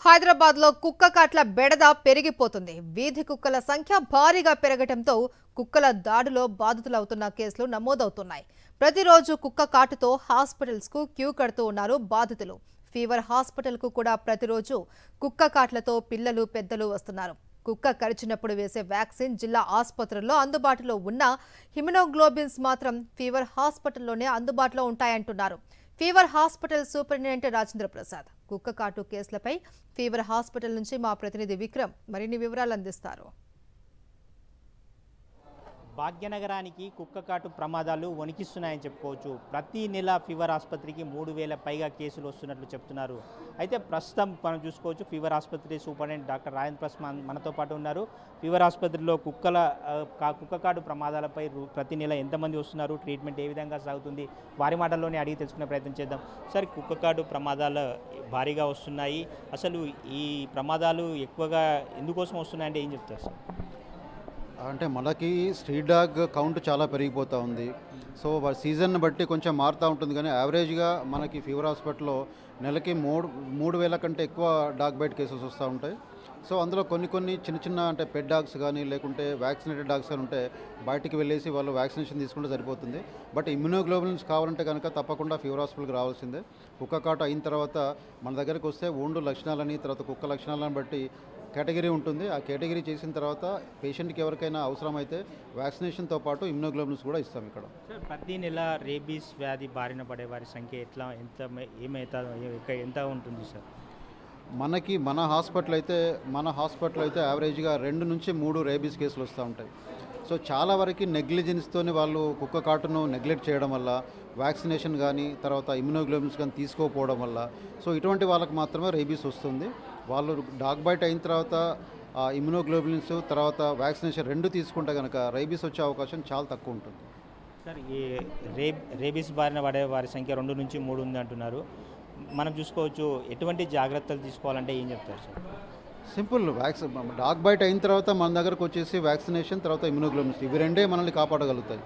హైదరాబాద్ లో కుక్క కాట్ల బెడద పెరిగిపోతుంది. వీధి కుక్కల సంఖ్య భారీగా పెరగటంతో కుక్కల దాడిలో బాధితులవుతున్న కేసులు నమోదవుతున్నాయి. ప్రతిరోజు కుక్క కాటుతో హాస్పిటల్స్ కు క్యూ కడుతూ ఉన్నారు బాధితులు. ఫీవర్ హాస్పిటల్ కు కూడా ప్రతిరోజు కుక్క కాట్లతో పిల్లలు పెద్దలు వస్తున్నారు. కుక్క కరిచినప్పుడు వేసే వ్యాక్సిన్ జిల్లా ఆసుపత్రుల్లో అందుబాటులో ఉన్న హిమోగ్లోబిన్స్ మాత్రం ఫీవర్ హాస్పిటల్లోనే అందుబాటులో ఉంటాయంటున్నారు. Fever hospital superintendent Rajendra Prasad. కుక్క కాటు కేసులపై ఫీవర్ హాస్పిటల్ నుంచి మా ప్రతినిధి విక్రమ్ మరిన్ని వివరాలు అందిస్తారు. భాగ్యనగరానికి కుక్క కాటు ప్రమాదాలు వణికిస్తున్నాయని చెప్పుకోవచ్చు. ప్రతి నెల ఫీవర్ ఆసుపత్రికి 3000 పైగా కేసులు వస్తున్నట్లు చెప్తున్నారు. అయితే ప్రస్తుతం మనం చూసుకోవచ్చు ఫీవర్ ఆసుపత్రి సూపరింటెండెంట్ డాక్టర్ రాజేంద్ర ప్రసాద్ మనతో పాటు ఉన్నారు. ఫీవర్ ఆసుపత్రిలో కుక్క కాటు ప్రమాదాలపై ప్రతి నెల ఎంతమంది వస్తున్నారు, ట్రీట్మెంట్ ఏ విధంగా సాగుతుంది, వారి మాటల్లోనే అడిగి తెలుసుకునే ప్రయత్నం చేద్దాం. సార్, కుక్క కాటు ప్రమాదాలు భారీగా వస్తున్నాయి. అసలు ఈ ప్రమాదాలు ఎక్కువగా ఎందుకోసం వస్తున్నాయంటే ఏం చెప్తారు సార్? అంటే మనకి స్ట్రీట్ డాగ్ కౌంట్ చాలా పెరిగిపోతూ ఉంది. సో సీజన్ బట్టి కొంచెం మారుతూ ఉంటుంది, కానీ యావరేజ్గా మనకి ఫీవర్ హాస్పిటల్లో నెలకి 3,000 కంటే ఎక్కువ డాగ్ బైట్ కేసెస్ వస్తూ ఉంటాయి. సో అందులో కొన్ని చిన్న అంటే పెట్ డాగ్స్ కానీ లేకుంటే వ్యాక్సినేటెడ్ డాగ్స్ కానీ ఉంటే బయటికి వెళ్ళేసి వాళ్ళు వ్యాక్సినేషన్ తీసుకుంటే సరిపోతుంది. బట్ ఇమ్యూనోగ్లోబులిన్స్ కావాలంటే కనుక తప్పకుండా ఫీవర్ హాస్పిటల్కి రావాల్సిందే. కుక్క కాటు అయిన తర్వాత మన దగ్గరికి వస్తే ఓండు లక్షణాలని, తర్వాత కుక్క లక్షణాలను బట్టి కేటగిరీ ఉంటుంది. ఆ కేటగిరీ చేసిన తర్వాత పేషెంట్కి ఎవరికైనా అవసరమైతే వ్యాక్సినేషన్తో పాటు ఇమ్యూనోగ్లోబులిన్స్ కూడా ఇస్తాం ఇక్కడ. ప్రతి నెల రేబీస్ వ్యాధి బారిన పడే వారి సంఖ్య ఎంత ఉంటుంది సార్? మన హాస్పిటల్ అయితే యావరేజ్గా 2 నుంచి 3 రేబీస్ కేసులు వస్తూ ఉంటాయి. సో చాలా వరకు నెగ్లిజెన్స్తోనే వాళ్ళు కుక్క కాటును నెగ్లెక్ట్ చేయడం వల్ల, వ్యాక్సినేషన్ కానీ తర్వాత ఇమ్యూనోగ్లోబులిన్స్ కానీ తీసుకోకపోవడం వల్ల సో ఇటువంటి వాళ్ళకి మాత్రమే రేబీస్ వస్తుంది. వాళ్ళు డాగ్ బైట్ అయిన తర్వాత ఇమ్యూనోగ్లోబులిన్స్ తర్వాత వ్యాక్సినేషన్ 2 తీసుకుంటే కనుక రేబీస్ వచ్చే అవకాశం చాలా తక్కువ ఉంటుంది. సార్, ఈ రేబీస్ బారిన పడే వారి సంఖ్య 2 నుంచి 3 ఉంది అంటున్నారు. మనం చూసుకోవచ్చు, ఎటువంటి జాగ్రత్తలు తీసుకోవాలంటే ఏం చెప్తారు సార్? సింపుల్, డాగ్ బైట్ అయిన తర్వాత మన దగ్గరకు వచ్చేసి వ్యాక్సినేషన్ తర్వాత ఇమ్యూనోగ్లోబులిన్స్ ఇవి 2 మనల్ని కాపాడగలుగుతాయి.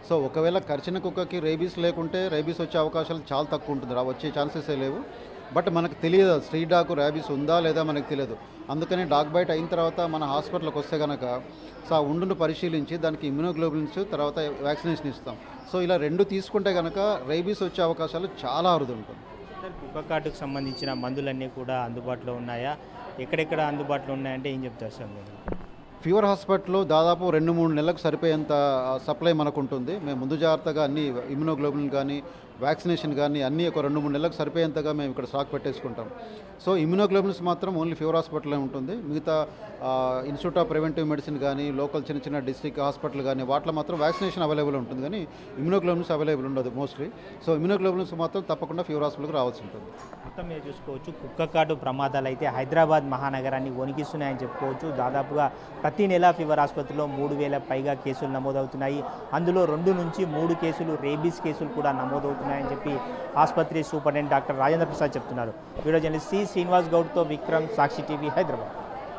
సో ఒకవేళ కరిచిన కుక్కకి రేబీస్ లేకుంటే రేబీస్ వచ్చే అవకాశాలు చాలా తక్కువ ఉంటుంది, వచ్చే ఛాన్సెసే లేవు. బట్ మనకు తెలియదు స్ట్రీట్ డాగ్ రేబీస్ ఉందా లేదా మనకు తెలియదు. అందుకని డాగ్ బైట్ అయిన తర్వాత మన హాస్పిటల్కి వస్తే కనుక సో ఆ ఉండును పరిశీలించి దానికి ఇమ్యూనోగ్లోబులిన్స్ తర్వాత వ్యాక్సినేషన్ ఇస్తాం. సో ఇలా 2 తీసుకుంటే కనుక రేబీస్ వచ్చే అవకాశాలు చాలా అరుదు ఉంటుంది. సార్, కుక్క కాటుకు సంబంధించిన మందులన్నీ కూడా అందుబాటులో ఉన్నాయా? ఎక్కడెక్కడ అందుబాటులో ఉన్నాయంటే ఏం చెప్తారు సార్ మీరు? ఫీవర్ హాస్పిటల్లో దాదాపు 2-3 నెలలకు సరిపోయేంత సప్లై మనకు ఉంటుంది. మేము ముందు జాగ్రత్తగా అన్ని ఇమ్యూనోగ్లోబులిన్ కానీ వ్యాక్సినేషన్ కానీ అన్నీ ఒక 2-3 నెలలకు సరిపోయేంతగా మేము ఇక్కడ స్టాక్ పెట్టేసుకుంటాం. సో ఇమ్యూనోగ్లోబులిన్స్ మాత్రం ఓన్లీ ఫీవర్ హాస్పిటల్లో ఉంటుంది. మిగతా ఇన్స్టిట్యూట్ ఆఫ్ ప్రివెంటివ్ మెడిసిన్ కానీ లోకల్ చిన్న డిస్ట్రిక్ట్ హాస్పిటల్ కానీ వాటిలో మాత్రం వ్యాక్సినేషన్ అవైలబుల్ ఉంటుంది, కానీ ఇమ్యూనోగ్లోబులిన్స్ అవైలబుల్ ఉండదు మోస్ట్లీ. సో ఇమ్యూనోగ్లోబులిన్స్ మాత్రం తప్పకుండా ఫీవర్ హాస్పిటల్కి రావాల్సి ఉంటుంది. మొత్తం మీరు చూసుకోవచ్చు, కుక్క కాటు ప్రమాదాలు అయితే హైదరాబాద్ మహానగరాన్ని వణికిస్తున్నాయని చెప్పుకోవచ్చు. దాదాపుగా ప్రతి నెల ఫీవర్ ఆసుపత్రిలో 3000 పైగా కేసులు నమోదవుతున్నాయి. అందులో 2 నుంచి 3 కేసులు రేబీస్ కేసులు కూడా నమోదవుతున్నాయని చెప్పి ఆసుపత్రి సూపరింటెండెంట్ డాక్టర్ రాజేంద్ర ప్రసాద్ చెప్తున్నారు. వీడియో జర్నలిస్ట్ శ్రీనివాస్ గౌడ్తో విక్రమ్, సాక్షి టీవీ, హైదరాబాద్.